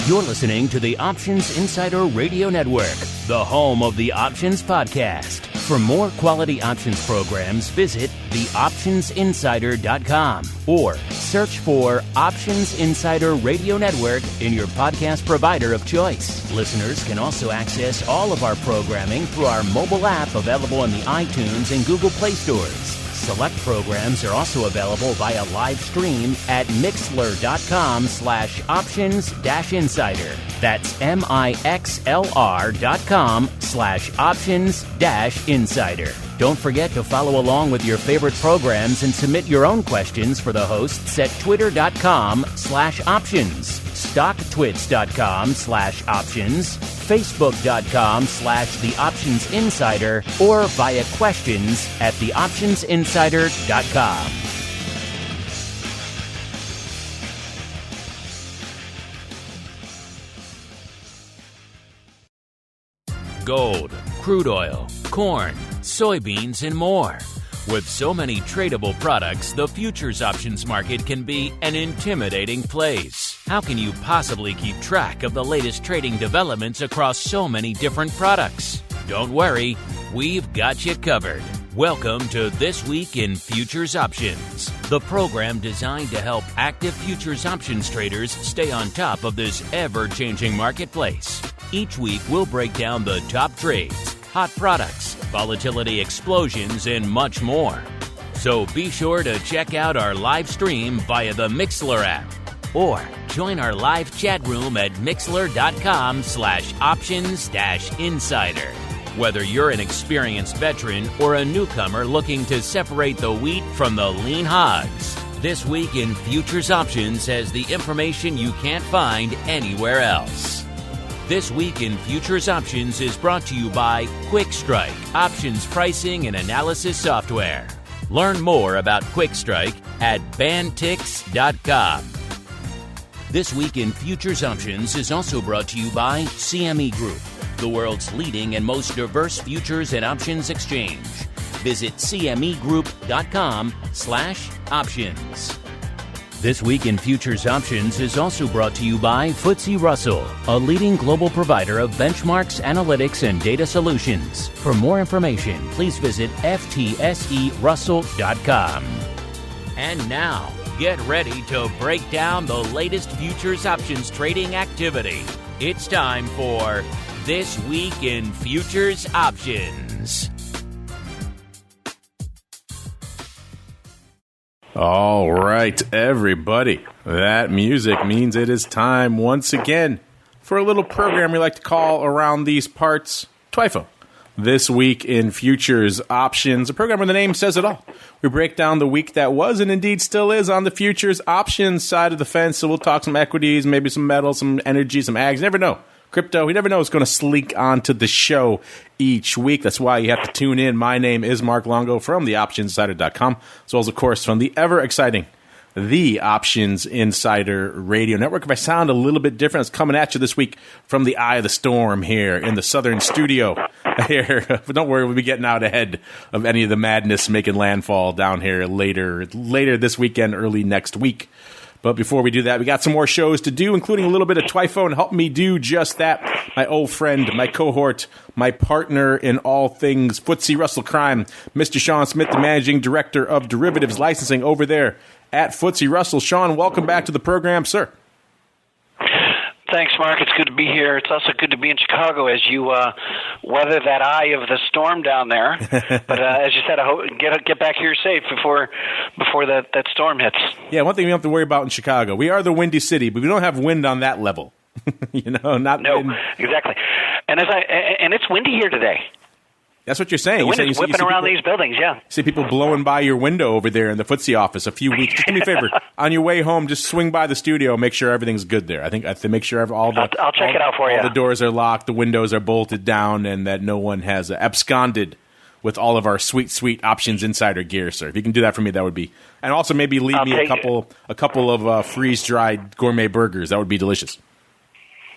You're listening to the Options Insider Radio Network, the home of the Options Podcast. For more quality options programs, visit theoptionsinsider.com or search for Options Insider Radio Network in your podcast provider of choice. Listeners can also access all of our programming through our mobile app available in the iTunes and Google Play stores. Select programs are also available via live stream at mixlr.com/options-insider. That's mixlr.com/options-insider. Don't forget to follow along with your favorite programs and submit your own questions for the hosts at twitter.com/options, stocktwits.com/options, facebook.com/theoptionsinsider, or via questions at theoptionsinsider.com. Gold, crude oil, corn, soybeans, and more. With so many tradable products, the futures options market can be an intimidating place. How can you possibly keep track of the latest trading developments across so many different products? Don't worry, we've got you covered. Welcome to This Week in Futures Options, the program designed to help active futures options traders stay on top of this ever-changing marketplace. Each week, we'll break down the top trades, hot products, volatility explosions, and much more. So be sure to check out our live stream via the Mixlr app or join our live chat room at mixlr.com/options-insider. Whether you're an experienced veteran or a newcomer looking to separate the wheat from the lean hogs, This Week in Futures Options has the information you can't find anywhere else. This Week in Futures Options is brought to you by QuickStrike, options pricing and analysis software. Learn more about QuickStrike at bantix.com. This Week in Futures Options is also brought to you by CME Group, the world's leading and most diverse futures and options exchange. Visit cmegroup.com/options. This Week in Futures Options is also brought to you by FTSE Russell, a leading global provider of benchmarks, analytics, and data solutions. For more information, please visit ftserussell.com. And now, get ready to break down the latest futures options trading activity. It's time for This Week in Futures Options. All right, everybody. That music means it is time once again for a little program we like to call around these parts, TWIFO. This Week in Futures Options, a program where the name says it all. We break down the week that was and indeed still is on the futures options side of the fence. So we'll talk some equities, maybe some metals, some energy, some ags. You never know. Crypto, you never know what's going to slink onto the show each week. That's why you have to tune in. My name is Mark Longo from theoptionsinsider.com, as well as, of course, from the ever-exciting The Options Insider Radio Network. If I sound a little bit different, it's coming at you this week from the eye of the storm here in the southern studio here. But don't worry, we'll be getting out ahead of any of the madness making landfall down here later this weekend, early next week. But before we do that, we got some more shows to do, including a little bit of TWIFO, and help me do just that. My old friend, my cohort, my partner in all things FTSE Russell crime, Mr. Sean Smith, the Managing Director of Derivatives Licensing over there at FTSE Russell. Sean, welcome back to the program, sir. Thanks, Mark. It's good to be here. It's also good to be in Chicago as you weather that eye of the storm down there. But as you said, I hope get back here safe before that storm hits. Yeah, one thing we don't have to worry about in Chicago, we are the windy city, but we don't have wind on that level. No, exactly. And it's windy here today. That's what you're saying. The wind is whipping around these buildings, yeah. You see people blowing by your window over there in the FTSE office a few weeks. Just do me a favor. On your way home, just swing by the studio, make sure everything's good there. I have to make sure I'll check it out for you. All the doors are locked, the windows are bolted down, and that no one has absconded with all of our sweet, sweet Options Insider gear, sir. If you can do that for me, that would be... And also maybe leave me a couple of freeze-dried gourmet burgers. That would be delicious.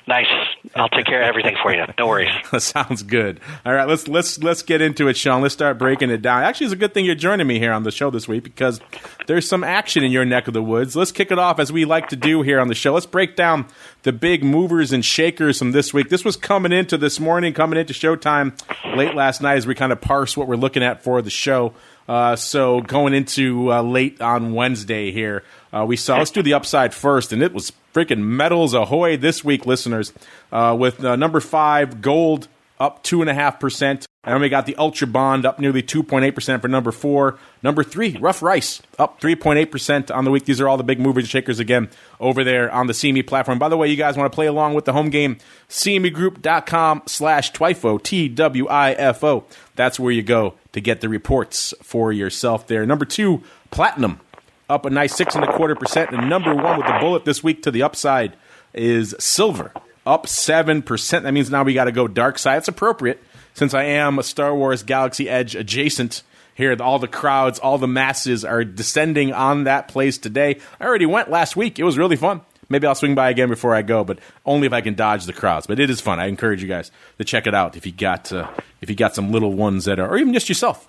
Nice. I'll take care of everything for you. No worries. Sounds good. All right, let's get into it, Sean. Let's start breaking it down. Actually, it's a good thing you're joining me here on the show this week because there's some action in your neck of the woods. Let's kick it off as we like to do here on the show. Let's break down the big movers and shakers from this week. This was coming into Showtime late last night as we kind of parse what we're looking at for the show. So going into late on Wednesday here, let's do the upside first, and it was freaking metals ahoy this week, listeners, with number 5, gold, up 2.5%. And then we got the Ultra Bond up nearly 2.8% for number 4. Number 3, Rough Rice, up 3.8% on the week. These are all the big movers and shakers again over there on the CME platform. By the way, you guys want to play along with the home game, cmegroup.com/TWIFO, TWIFO. That's where you go to get the reports for yourself there. Number 2, Platinum, up a nice 6.25%. And number 1 with the bullet this week to the upside is Silver, up 7%. That means now we got to go dark side. It's appropriate since I am a Star Wars Galaxy Edge adjacent here. All the crowds, all the masses are descending on that place today. I already went last week. It was really fun. Maybe I'll swing by again before I go, but only if I can dodge the crowds. But it is fun. I encourage you guys to check it out if you got some little ones that are, or even just yourself,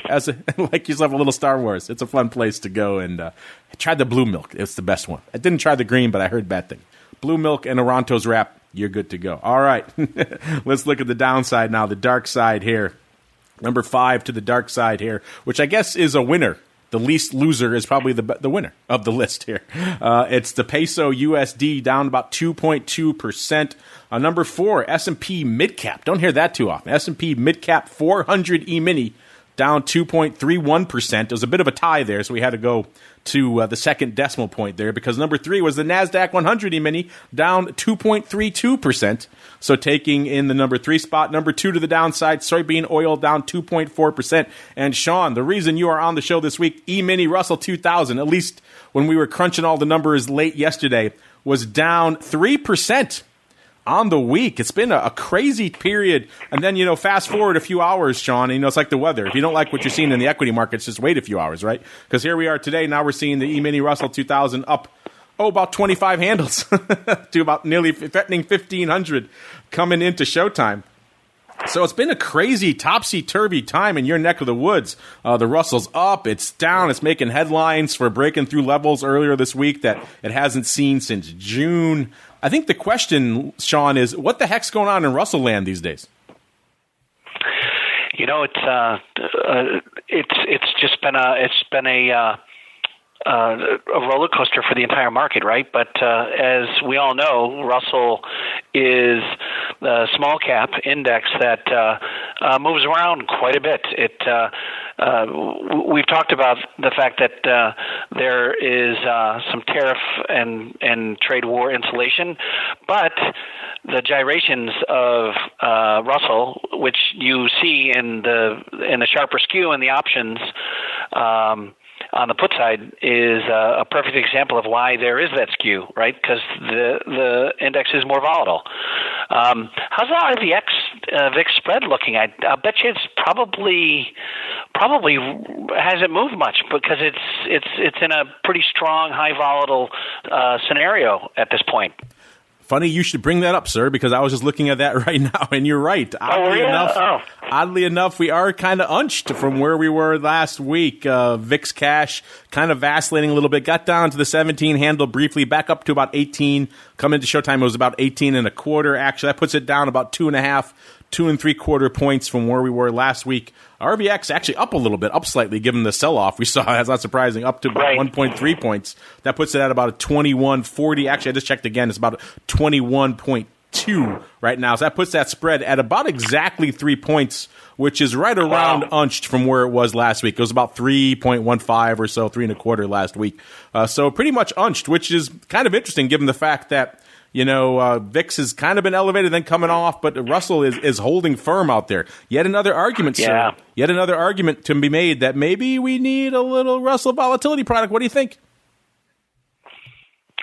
like yourself a little Star Wars. It's a fun place to go. And I tried the blue milk. It's the best one. I didn't try the green, but I heard bad thing. Blue milk and Oronto's wrap. You're good to go. All right. Let's look at the downside now, the dark side here. Number 5 to the dark side here, which I guess is a winner. The least loser is probably the winner of the list here. It's the peso USD down about 2.2%. Number 4, S&P Midcap. Don't hear that too often. S&P Midcap 400 E-mini down 2.31%. It was a bit of a tie there, so we had to go to the second decimal point there because number 3 was the NASDAQ 100 E-mini down 2.32%. So taking in the number 3 spot. Number 2 to the downside, soybean oil down 2.4%. And Sean, the reason you are on the show this week, E-mini Russell 2000, at least when we were crunching all the numbers late yesterday, was down 3%. On the week. It's been a crazy period. And then, fast forward a few hours, Sean, and, it's like the weather. If you don't like what you're seeing in the equity markets, just wait a few hours, right? Because here we are today. Now we're seeing the E-mini Russell 2000 up, about 25 handles to about nearly threatening 1,500 coming into showtime. So it's been a crazy topsy-turvy time in your neck of the woods. The Russell's up, it's down, it's making headlines for breaking through levels earlier this week that it hasn't seen since June. I think the question, Sean, is what the heck's going on in Russell land these days? It's just been a roller coaster for the entire market, right? But as we all know, Russell is the small cap index that moves around quite a bit. We've talked about the fact that there is some tariff and trade war insulation, but the gyrations of Russell, which you see in the sharper skew and the options on the put side, is a perfect example of why there is that skew, right? Because the index is more volatile. How's the VIX spread looking? I bet you it's probably hasn't moved much because it's in a pretty strong, high volatile scenario at this point. Funny you should bring that up, sir, because I was just looking at that right now, and you're right. Oddly enough, we are kind of unched from where we were last week. VIX cash kind of vacillating a little bit, got down to the 17 handle briefly, back up to about 18. Coming into showtime, it was about 18.25. Actually, that puts it down about 2.5, 2.75 points from where we were last week. RVX actually up a little bit, up slightly, given the sell-off we saw. That's not surprising, up to about 1.3 points. That puts it at about a 21.40. Actually, I just checked again. It's about 21.2 right now. So that puts that spread at about exactly 3 points, which is right around unched from where it was last week. It was about 3.15 or so, 3.25 last week. So pretty much unched, which is kind of interesting given the fact that VIX has kind of been elevated, then coming off, but Russell is holding firm out there. Yet another argument, sir. Yet another argument to be made that maybe we need a little Russell volatility product. What do you think?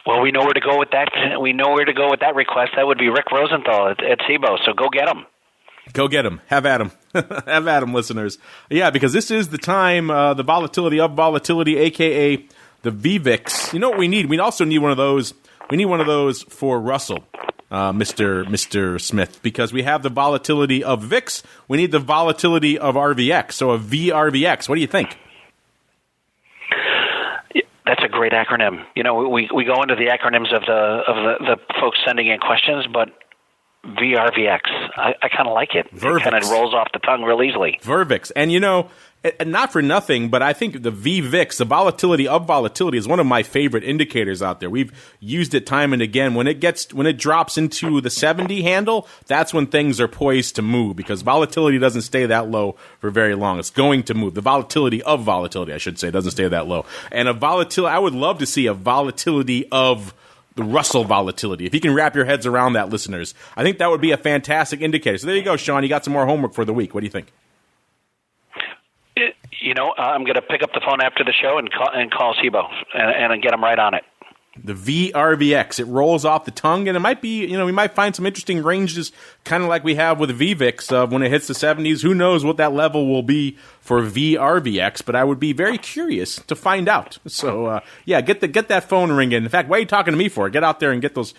Well, we know where to go with that. We know where to go with that request. That would be Rick Rosenthal at SIBO. So go get him. Go get him. Have at him. Have at him, listeners. Yeah, because this is the time, the volatility of volatility, a.k.a. the VVIX. You know what we need? We also need one of those. We need one of those for Russell. Mr. Smith, because we have the volatility of VIX. We need the volatility of RVX. So a VRVX. What do you think? That's a great acronym. You know, we go into the acronyms of the folks sending in questions, but VRVX, I kind of like it. VVIX. It kind of rolls off the tongue real easily. VVIX. And, you know, not for nothing, but I think the VVIX, the volatility of volatility, is one of my favorite indicators out there. We've used it time and again. When it drops into the 70 handle, that's when things are poised to move, because volatility doesn't stay that low for very long. It's going to move. The volatility of volatility, I should say, doesn't stay that low. And I would love to see a volatility of the Russell volatility. If you can wrap your heads around that, listeners, I think that would be a fantastic indicator. So there you go, Sean. You got some more homework for the week. What do you think? You know, I'm going to pick up the phone after the show and call SIBO and get them right on it. The VRVX. It rolls off the tongue, and it might be, you know, we might find some interesting ranges, kind of like we have with the VVIX of when it hits the 70s. Who knows what that level will be for VRVX, but I would be very curious to find out. So, yeah, get that phone ringing. In fact, why are you talking to me for? Get out there and get those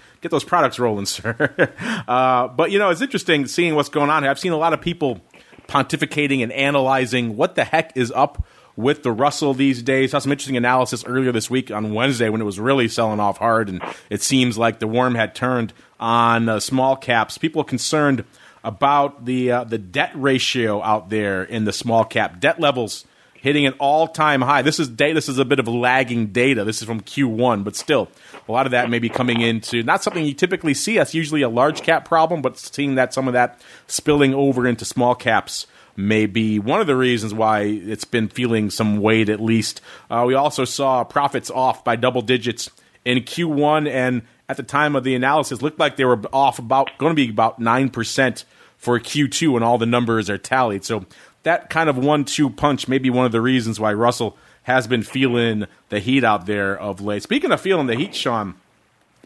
products rolling, sir. But, you know, it's interesting seeing what's going on here. I've seen a lot of people pontificating and analyzing what the heck is up with the Russell these days. Saw some interesting analysis earlier this week on Wednesday when it was really selling off hard, and it seems like the worm had turned on small caps. People are concerned about the debt ratio out there in the small cap. Debt levels hitting an all-time high. This is a bit of lagging data. This is from Q1, but still, a lot of that may be coming into not something you typically see. That's usually a large cap problem, but seeing that some of that spilling over into small caps may be one of the reasons why it's been feeling some weight, at least. We also saw profits off by double digits in Q1, and at the time of the analysis, looked like they were off going to be about 9% for Q2 when all the numbers are tallied. So that kind of 1-2 punch may be one of the reasons why Russell has been feeling the heat out there of late. Speaking of feeling the heat, Sean,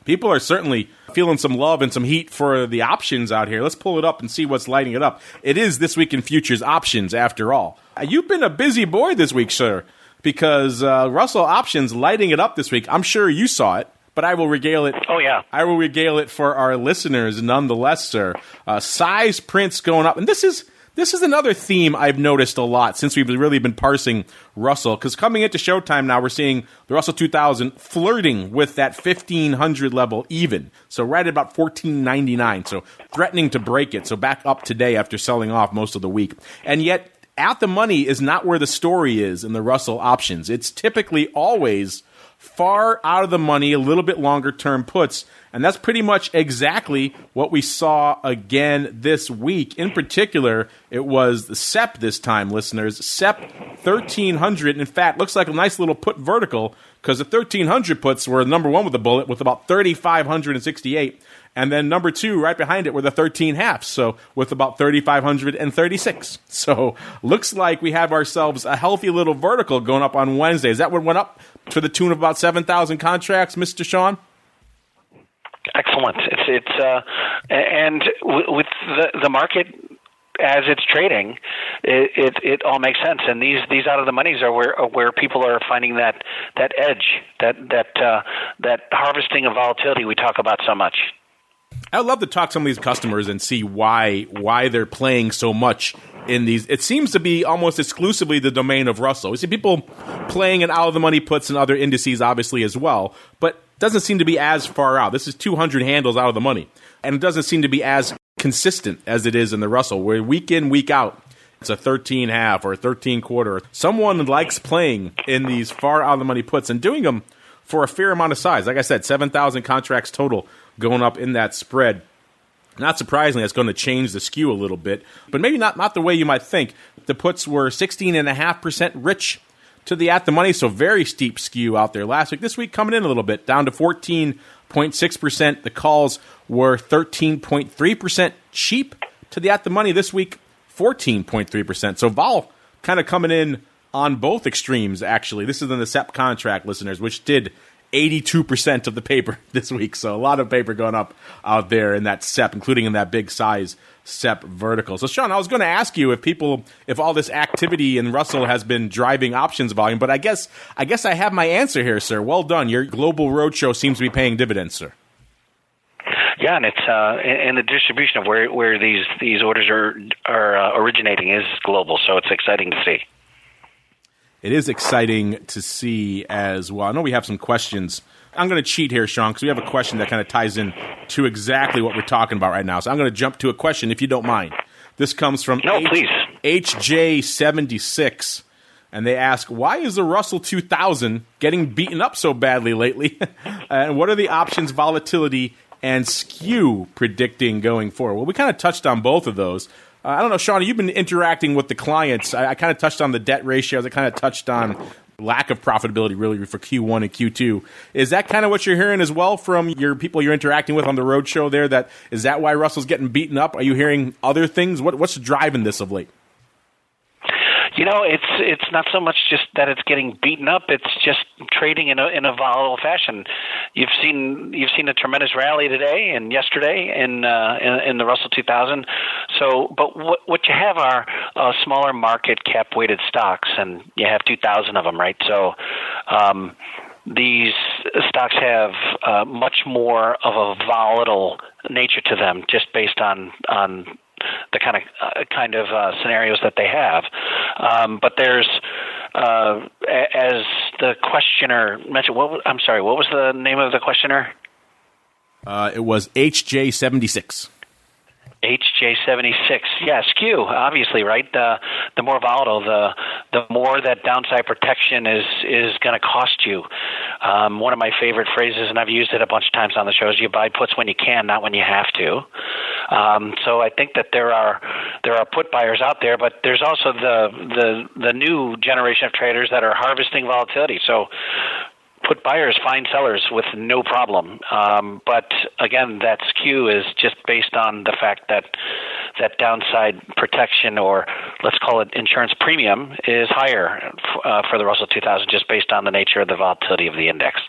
people are certainly feeling some love and some heat for the options out here. Let's pull it up and see what's lighting it up. It is This Week in Futures options, after all. You've been a busy boy this week, sir, because Russell options lighting it up this week. I'm sure you saw it, but I will regale it. Oh, yeah. I will regale it for our listeners nonetheless, sir. Size prints going up. And this is another theme I've noticed a lot since we've really been parsing Russell, because coming into showtime now, we're seeing the Russell 2000 flirting with that 1,500 level even. So right at about 1,499, so threatening to break it. So back up today after selling off most of the week. And yet, at the money is not where the story is in the Russell options. It's typically always far out of the money, a little bit longer term puts. And that's pretty much exactly what we saw again this week. In particular, it was the SEP this time, listeners. SEP 1,300. In fact, looks like a nice little put vertical, because the 1,300 puts were number one with a bullet with about 3,568. And then number two, right behind it, were the 13 halves, so with about 3,536. So looks like we have ourselves a healthy little vertical going up on Wednesday. Is that what went up to the tune of about 7,000 contracts, Mr. Sean? Excellent. And with the market as it's trading, it all makes sense. And these out of the monies are where people are finding that edge, that harvesting of volatility we talk about so much. I'd love to talk to some of these customers and see why they're playing so much in these. It seems to be almost exclusively the domain of Russell. We see people playing in out-of-the-money puts and other indices, obviously, as well, but doesn't seem to be as far out. This is 200 handles out of the money, and it doesn't seem to be as consistent as it is in the Russell, where week in, week out, it's a 13 half or a 13 quarter. Someone likes playing in these far out-of-the-money puts and doing them for a fair amount of size. Like I said, 7,000 contracts total going up in that spread. Not surprisingly, that's going to change the skew a little bit, but maybe not the way you might think. The puts were 16.5% rich to the at the money, so very steep skew out there last week. This week coming in a little bit, down to 14.6%. The calls were 13.3% cheap to the at the money. This week, 14.3%. So vol kind of coming in on both extremes, actually. This is in the SEP contract, listeners, which did 82% of the paper this week. So a lot of paper going up out there in that SEP, including in that big size SEP vertical. So, Sean, I was going to ask you if all this activity in Russell has been driving options volume, but I guess I have my answer here, sir. Well done. Your global roadshow seems to be paying dividends, sir. Yeah, and it's and the distribution of where these orders are originating is global, so it's exciting to see. It is exciting to see as well. I know we have some questions. I'm going to cheat here, Sean, because we have a question that kind of ties in to exactly what we're talking about right now. So I'm going to jump to a question, if you don't mind. This comes from please. HJ76, and they ask, why is the Russell 2000 getting beaten up so badly lately? And what are the options, volatility, and skew predicting going forward? Well, we kind of touched on both of those. I don't know, Sean, you've been interacting with the clients. I kind of touched on the debt ratios. I kind of touched on lack of profitability, really, for Q1 and Q2. Is that kind of what you're hearing as well from your people you're interacting with on the roadshow there? Is that why Russell's getting beaten up? Are you hearing other things? What's driving this of late? It's not so much just that it's getting beaten up. It's just trading in a volatile fashion. You've seen a tremendous rally today and yesterday in the Russell 2000. So, but what you have are smaller market cap weighted stocks, and you have 2,000 of them, right? So, these stocks have much more of a volatile nature to them, just based on the kind of scenarios that they have. But there's, as the questioner mentioned, I'm sorry, what was the name of the questioner? It was HJ76. HJ76, yeah, skew, obviously, right? The more volatile, the more that downside protection is going to cost you. One of my favorite phrases, and I've used it a bunch of times on the show, is you buy puts when you can, not when you have to. So I think that there are put buyers out there, but there's also the new generation of traders that are harvesting volatility. So put buyers find sellers with no problem. But again, that skew is just based on the fact that downside protection, or let's call it insurance premium, is higher for the Russell 2000, just based on the nature of the volatility of the index.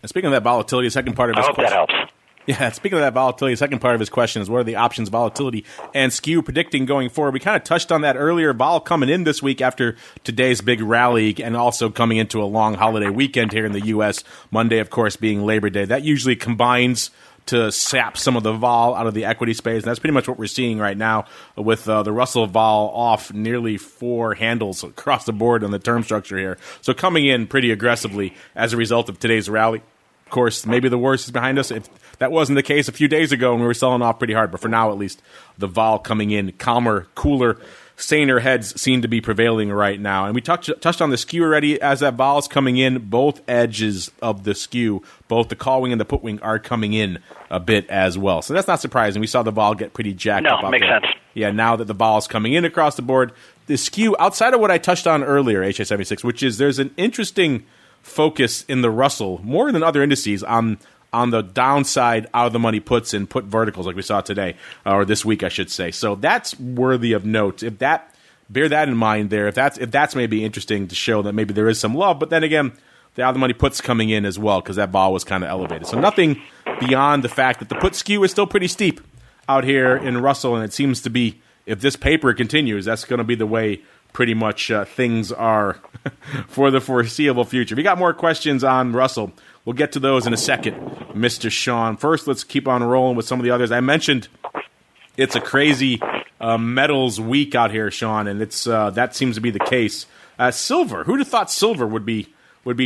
And speaking of that volatility, the second part of his question. I hope that helps. Yeah, speaking of that volatility, the second part of his question is, what are the options, volatility, and skew predicting going forward? We kind of touched on that earlier. Vol coming in this week after today's big rally, and also coming into a long holiday weekend here in the U.S., Monday, of course, being Labor Day. That usually combines to sap some of the vol out of the equity space, and that's pretty much what we're seeing right now with the Russell vol off nearly 4 handles across the board on the term structure here. So coming in pretty aggressively as a result of today's rally. Of course, maybe the worst is behind us. If that wasn't the case a few days ago when we were selling off pretty hard, but for now at least, the vol coming in calmer, cooler, saner heads seem to be prevailing right now. And we touched on the skew already. As that vol is coming in, both edges of the skew, both the call wing and the put wing, are coming in a bit as well. So that's not surprising. We saw the vol get pretty jacked up. No, makes sense. Yeah, now that the vol is coming in across the board, the skew, outside of what I touched on earlier, HJ76, which is there's an interesting focus in the Russell, more than other indices, on the downside out of the money puts and put verticals like we saw today, or this week, I should say. So that's worthy of note. Bear that in mind there. If that's maybe interesting to show that maybe there is some love, but then again, the out of the money puts coming in as well, because that vol was kind of elevated. So nothing beyond the fact that the put skew is still pretty steep out here in Russell, and it seems to be, if this paper continues, that's going to be the way pretty much things are for the foreseeable future. We got more questions on Russell. We'll get to those in a second, Mr. Sean. First, let's keep on rolling with some of the others. I mentioned it's a crazy metals week out here, Sean, and it's that seems to be the case. Silver. Who'd have thought silver would be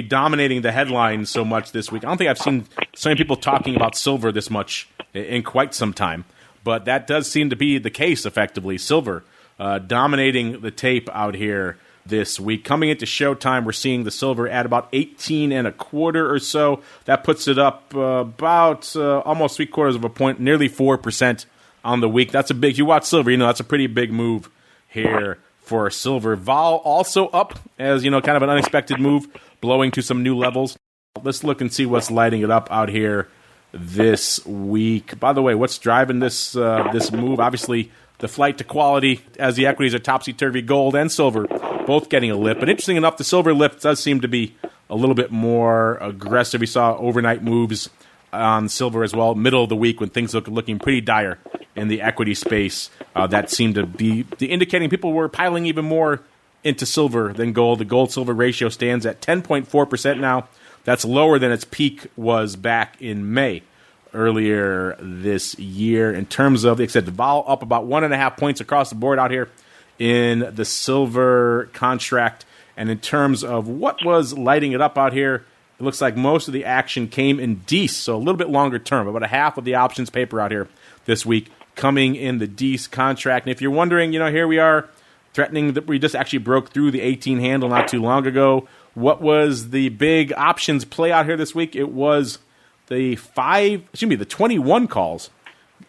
dominating the headlines so much this week? I don't think I've seen so many people talking about silver this much in quite some time, but that does seem to be the case, effectively. Silver dominating the tape out here this week. Coming into showtime, we're seeing the silver at about 18 and a quarter or so. That puts it up about almost 3/4 of a point, nearly 4% on the week. That's a big, you watch silver, that's a pretty big move here for silver. Vol also up as, kind of an unexpected move, blowing to some new levels. Let's look and see what's lighting it up out here this week. By the way, what's driving this move? Obviously, the flight to quality as the equities are topsy-turvy. Gold and silver both getting a lift. But interesting enough, the silver lift does seem to be a little bit more aggressive. We saw overnight moves on silver as well, middle of the week when things looking pretty dire in the equity space. That seemed to be indicating people were piling even more into silver than gold. The gold-silver ratio stands at 10.4% now. That's lower than its peak was back in May. earlier this year. In terms of, like I said, the vol up about 1.5 points across the board out here in the silver contract. And in terms of what was lighting it up out here, it looks like most of the action came in DEES, so a little bit longer term. About a half of the options paper out here this week coming in the DEES contract. And if you're wondering, here we are threatening that we just actually broke through the 18 handle not too long ago. What was the big options play out here this week? It was the 21 calls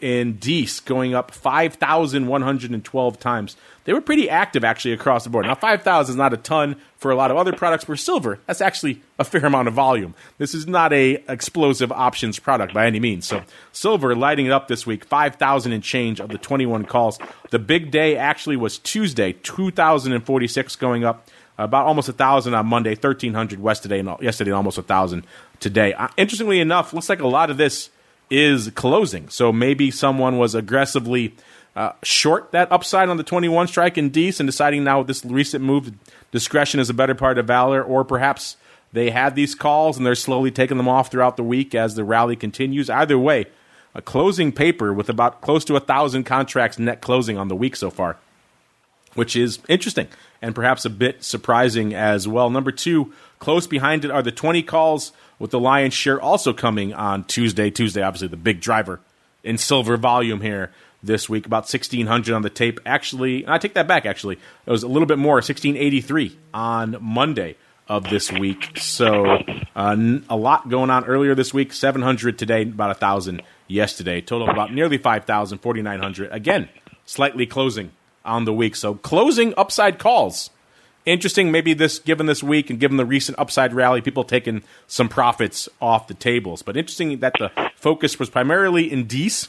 in DEES going up 5,112 times. They were pretty active, actually, across the board. Now, 5,000 is not a ton for a lot of other products. For silver, that's actually a fair amount of volume. This is not a explosive options product by any means. So silver lighting it up this week, 5,000 and change of the 21 calls. The big day actually was Tuesday, 2,046 going up. About almost 1,000 on Monday, 1,300 yesterday, and almost 1,000 today. Interestingly enough, looks like a lot of this is closing. So maybe someone was aggressively short that upside on the 21 strike in DEES and deciding now with this recent move, discretion is a better part of valor, or perhaps they had these calls and they're slowly taking them off throughout the week as the rally continues. Either way, a closing paper with about close to 1,000 contracts net closing on the week so far, which is interesting and perhaps a bit surprising as well. Number two, close behind it are the 20 calls, with the lion's share also coming on Tuesday. Tuesday, obviously, the big driver in silver volume here this week. About 1,600 on the tape. Actually, I take that back, actually. It was a little bit more, 1,683 on Monday of this week. So a lot going on earlier this week. 700 today, about 1,000 yesterday. Total of about nearly 5,000, 4,900. Again, slightly closing on the week. So closing upside calls. Interesting, maybe given this week and given the recent upside rally, people taking some profits off the tables. But interesting that the focus was primarily in DEES,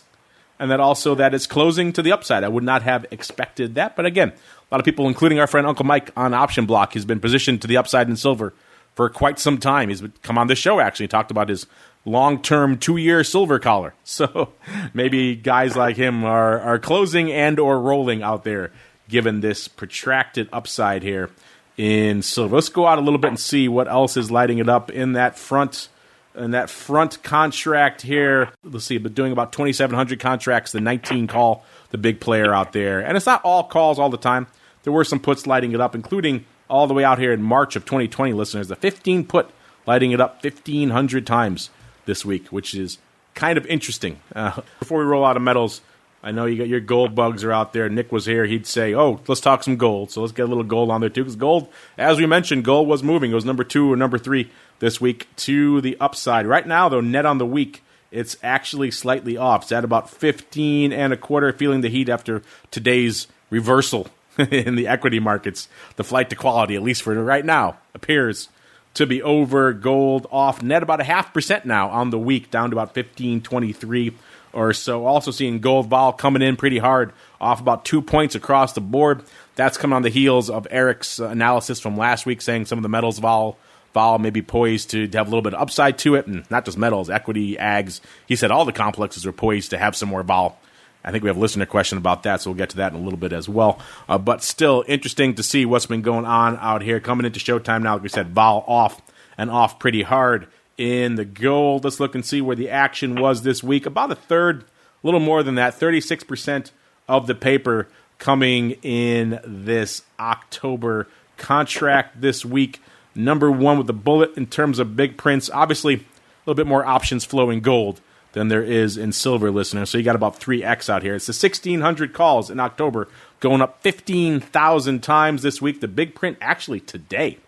and that also that it's closing to the upside. I would not have expected that. But again, a lot of people, including our friend Uncle Mike on Option Block, has been positioned to the upside in silver for quite some time. He's come on this show, actually, talked about his long-term 2-year silver collar. So maybe guys like him are closing and or rolling out there, given this protracted upside here in silver. Let's go out a little bit and see what else is lighting it up in that front contract here. Let's see, but doing about 2,700 contracts, the 19 call, the big player out there. And it's not all calls all the time. There were some puts lighting it up, including all the way out here in March of 2020, listeners. The 15 put lighting it up 1,500 times this week, which is kind of interesting. Before we roll out of metals, I know you got your gold bugs are out there. Nick was here. He'd say, let's talk some gold. So let's get a little gold on there, too. Because gold, as we mentioned, gold was moving. It was number 2 or number 3 this week to the upside. Right now, though, net on the week, it's actually slightly off. It's at about 15 and a quarter, feeling the heat after today's reversal in the equity markets. The flight to quality, at least for right now, appears to be over. Gold off net about 0.5% now on the week, down to about 15.23 or so. Also seeing gold vol coming in pretty hard, off about 2 points across the board. That's coming on the heels of Eric's analysis from last week, saying some of the metals vol may be poised to have a little bit of upside to it, and not just metals, equity, ags. He said all the complexes are poised to have some more vol. I think we have a listener question about that, so we'll get to that in a little bit as well. But still interesting to see what's been going on out here. Coming into showtime now, like we said, vol off and off pretty hard in the gold. Let's look and see where the action was this week. About a third, a little more than that, 36% of the paper coming in this October contract this week. Number 1 with the bullet in terms of big prints. Obviously, a little bit more options flow in gold than there is in silver, listeners. So you got about 3x out here. It's the 1,600 calls in October, going up 15,000 times this week. The big print actually today,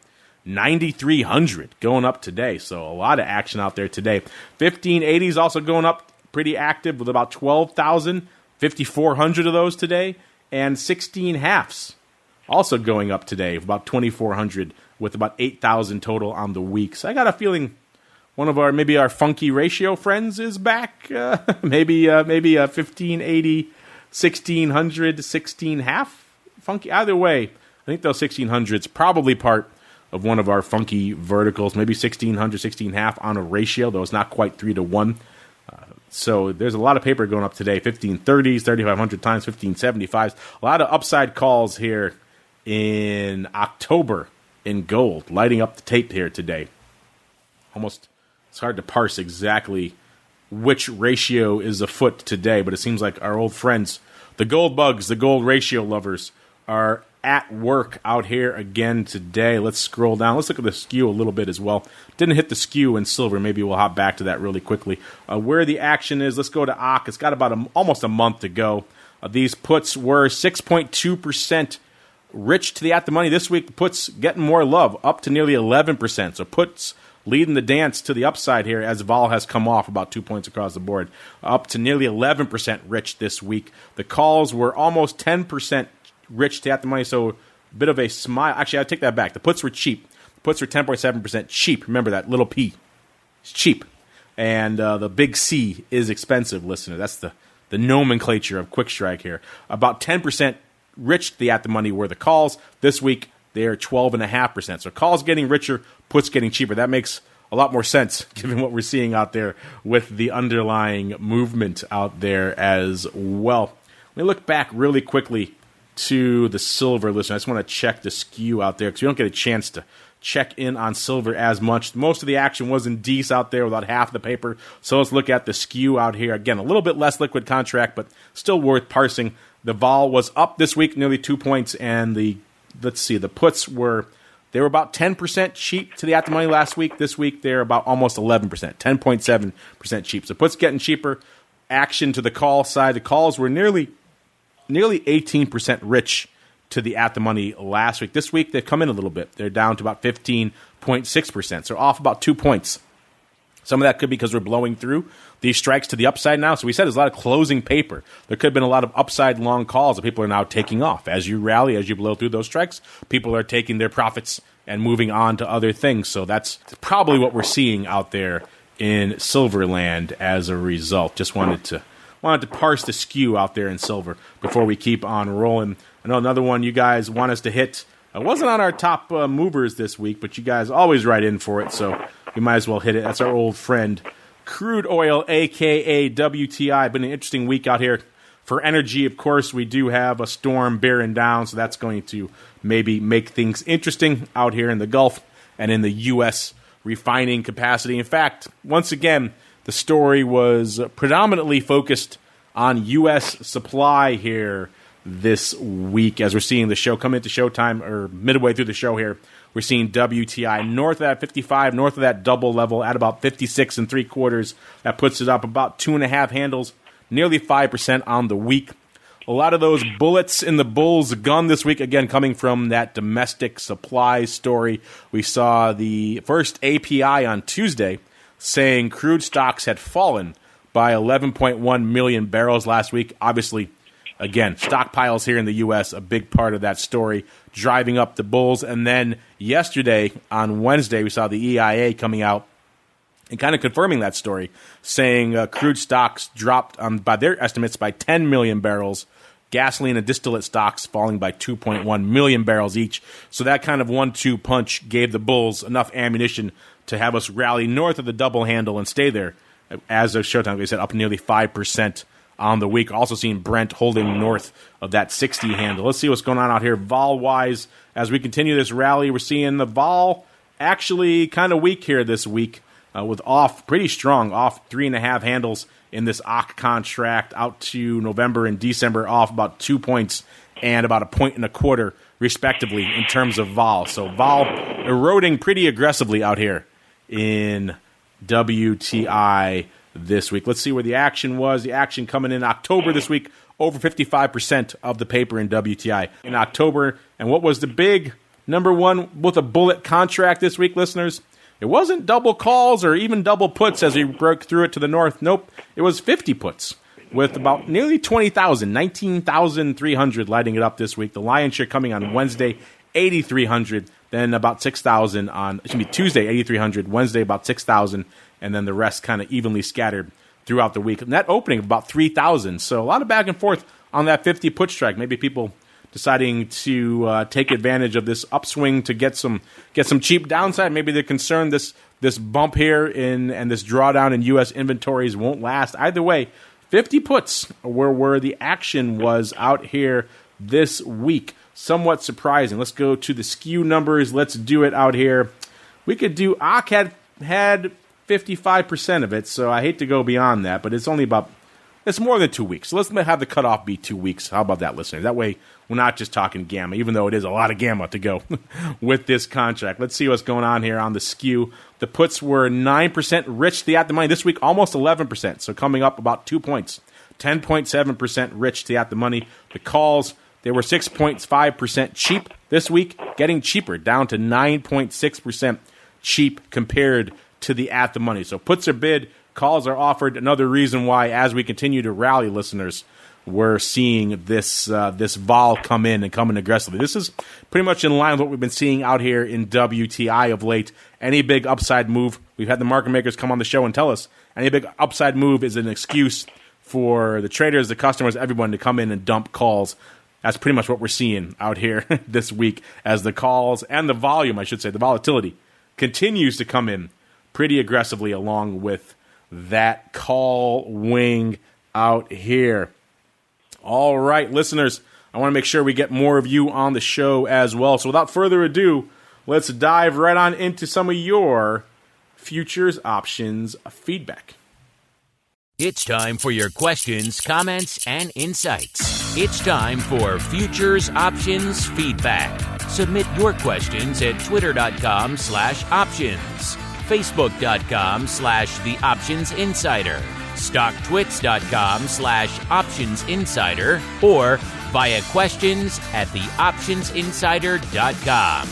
9,300 going up today. So a lot of action out there today. 1,580s also going up pretty active with about 12,000, 5,400 of those today. And 16 halves also going up today, about 2,400 with about 8,000 total on the week. So I got a feeling one of our funky ratio friends is back. Maybe 1,580, 1,600, 16 half funky. Either way, I think those 1,600s probably part of one of our funky verticals. Maybe 1,600, 16 half on a ratio, though it's not quite 3-to-1. So there's a lot of paper going up today. 1,530s, 3,500 times, 1,575s. A lot of upside calls here in October in gold, lighting up the tape here today. Almost, it's hard to parse exactly which ratio is afoot today, but it seems like our old friends, the gold bugs, the gold ratio lovers, are at work out here again today. Let's scroll down. Let's look at the skew a little bit as well. Didn't hit the skew in silver. Maybe we'll hop back to that really quickly. Where the action is, let's go to ACH. It's got about almost a month to go. These puts were 6.2% rich to the at-the-money. This week, puts getting more love, up to nearly 11%. So puts leading the dance to the upside here as vol has come off about 2 points across the board, up to nearly 11% rich this week. The calls were almost 10% rich to at-the-money, so a bit of a smile. Actually, I take that back. The puts were cheap. The puts were 10.7% cheap. Remember that little P. It's cheap. And the big C is expensive, listener. That's the nomenclature of Quick Strike here. About 10% rich to the at-the-money were the calls. This week, they are 12.5%. So calls getting richer, puts getting cheaper. That makes a lot more sense given what we're seeing out there with the underlying movement out there as well. Let me look back really quickly to the silver listener. I just want to check the skew out there because we don't get a chance to check in on silver as much. Most of the action was in D's out there, about half the paper. So let's look at the skew out here. Again, a little bit less liquid contract, but still worth parsing. The vol was up this week, nearly 2 points, and the puts were about 10% cheap to the at-the-money last week. This week, they're about almost 11%, 10.7% cheap. So puts getting cheaper. Action to the call side. The calls were nearly 18% rich to the at-the-money last week. This week, they've come in a little bit. They're down to about 15.6%, so off about 2 points. Some of that could be because we're blowing through these strikes to the upside now. So we said there's a lot of closing paper. There could have been a lot of upside long calls that people are now taking off. As you rally, as you blow through those strikes, people are taking their profits and moving on to other things. So that's probably what we're seeing out there in Silverland as a result. Just wanted to parse the skew out there in silver before we keep on rolling. I know another one you guys want us to hit. It wasn't on our top movers this week, but you guys always write in for it, so we might as well hit it. That's our old friend, crude oil, a.k.a. WTI. Been an interesting week out here. For energy, of course, we do have a storm bearing down, so that's going to maybe make things interesting out here in the Gulf and in the U.S. refining capacity. In fact, once again, the story was predominantly focused on U.S. supply here this week. As we're seeing the show come into showtime, or midway through the show here, we're seeing WTI north of that 55, north of that double level at about 56 3/4. That puts it up about 2.5 handles, nearly 5% on the week. A lot of those bullets in the bull's gun this week, again, coming from that domestic supply story. We saw the first API on Tuesday saying crude stocks had fallen by 11.1 million barrels last week. Obviously, again, stockpiles here in the U.S., a big part of that story, driving up the bulls. And then yesterday, on Wednesday, we saw the EIA coming out and kind of confirming that story, saying crude stocks dropped, by their estimates, by 10 million barrels. Gasoline and distillate stocks falling by 2.1 million barrels each. So that kind of 1-2 punch gave the bulls enough ammunition to have us rally north of the double handle and stay there. As of showtime, they said up nearly 5% on the week. Also seeing Brent holding north of that 60 handle. Let's see what's going on out here vol-wise. As we continue this rally, we're seeing the vol actually kind of weak here this week, with off pretty strong, off 3.5 handles in this OCC contract out to November and December, off about 2 points and about 1.25 points, respectively, in terms of vol. So vol eroding pretty aggressively out here in WTI this week. Let's see where the action was. The action coming in October this week, over 55% of the paper in WTI in October. And what was the big number one with a bullet contract this week, listeners? It wasn't double calls or even double puts as we broke through it to the north. Nope. It was 50 puts with about nearly 20,000, 19,300 lighting it up this week. The lion's share coming on Wednesday, 8,300. Then about 6,000 on Tuesday, 8,300. Wednesday, about 6,000. And then the rest kind of evenly scattered throughout the week. Net opening of about 3,000. So a lot of back and forth on that 50 put strike. Maybe people deciding to take advantage of this upswing to get some cheap downside. Maybe they're concerned this bump here and this drawdown in U.S. inventories won't last. Either way, 50 puts were where the action was out here this week. Somewhat surprising. Let's go to the skew numbers. Let's do it out here. We could do ACH had 55% of it, so I hate to go beyond that, but it's only about, it's more than 2 weeks. So let's have the cutoff be 2 weeks. How about that, listeners? That way we're not just talking gamma, even though it is a lot of gamma to go with this contract. Let's see what's going on here on the skew. The puts were 9% rich to the at-the-money. This week, almost 11%, so coming up about 2 points. 10.7% rich to the at-the-money. The calls, they were 6.5% cheap this week, getting cheaper, down to 9.6% cheap compared to the at-the-money. So puts are bid, calls are offered. Another reason why, as we continue to rally, listeners, we're seeing this vol come in and come in aggressively. This is pretty much in line with what we've been seeing out here in WTI of late. Any big upside move, we've had the market makers come on the show and tell us, any big upside move is an excuse for the traders, the customers, everyone to come in and dump calls. That's pretty much what we're seeing out here this week as the calls and the volume, I should say, the volatility continues to come in pretty aggressively along with that call wing out here. All right, listeners, I want to make sure we get more of you on the show as well. So without further ado, let's dive right on into some of your futures options feedback. It's time for your questions, comments, and insights. It's time for Futures Options Feedback. Submit your questions at twitter.com/options, facebook.com/theoptionsinsider, stocktwits.com/optionsinsider, or via questions@theoptionsinsider.com.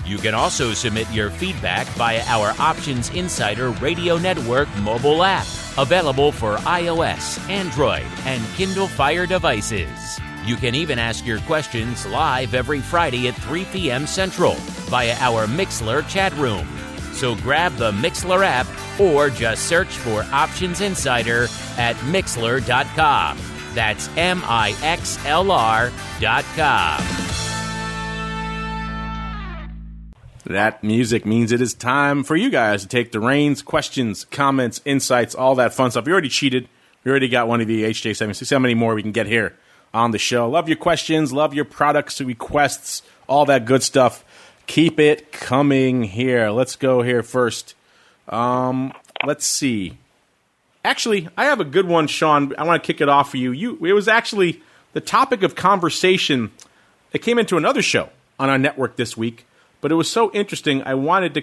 You can also submit your feedback via our Options Insider Radio Network mobile app, available for iOS, Android, and Kindle Fire devices. You can even ask your questions live every Friday at 3 p.m. Central via our Mixlr chat room. So grab the Mixlr app or just search for Options Insider at Mixlr.com. That's MIXLR.com. That music means it is time for you guys to take the reins, questions, comments, insights, all that fun stuff. We already cheated. We already got one of the HJ76. How many more we can get here on the show? Love your questions. Love your products, requests, all that good stuff. Keep it coming here. Let's go here first. Let's see. Actually, I have a good one, Sean. I want to kick it off for you. It was actually the topic of conversation that came into another show on our network this week. But it was so interesting, I wanted to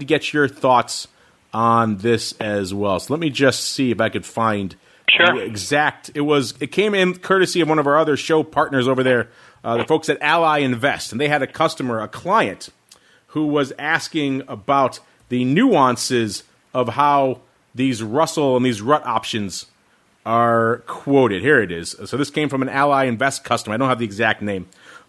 get your thoughts on this as well. So let me just see if I could find the exact. It came in courtesy of one of our other show partners over there, the folks at Ally Invest, and they had a client, who was asking about the nuances of how these Russell and these RUT options are quoted. Here it is. So this came from an Ally Invest customer. I don't have the exact name.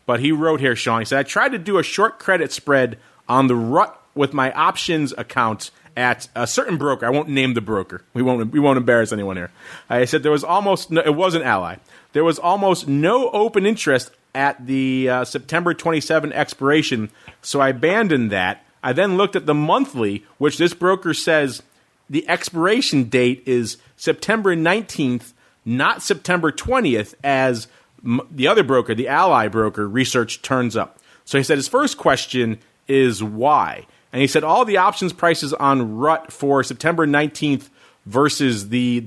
But he wrote here, Sean, he said, I tried to do a short credit spread on the RUT with my options account at a certain broker. I won't name the broker. We won't embarrass anyone here. I said it wasn't Ally. There was almost no open interest at the September 27 expiration, so I abandoned that. I then looked at the monthly, which this broker says the expiration date is September 19th, not September 20th, as the other broker, the Ally broker, research turns up. So he said his first question is why? And he said all the options prices on RUT for September 19th versus the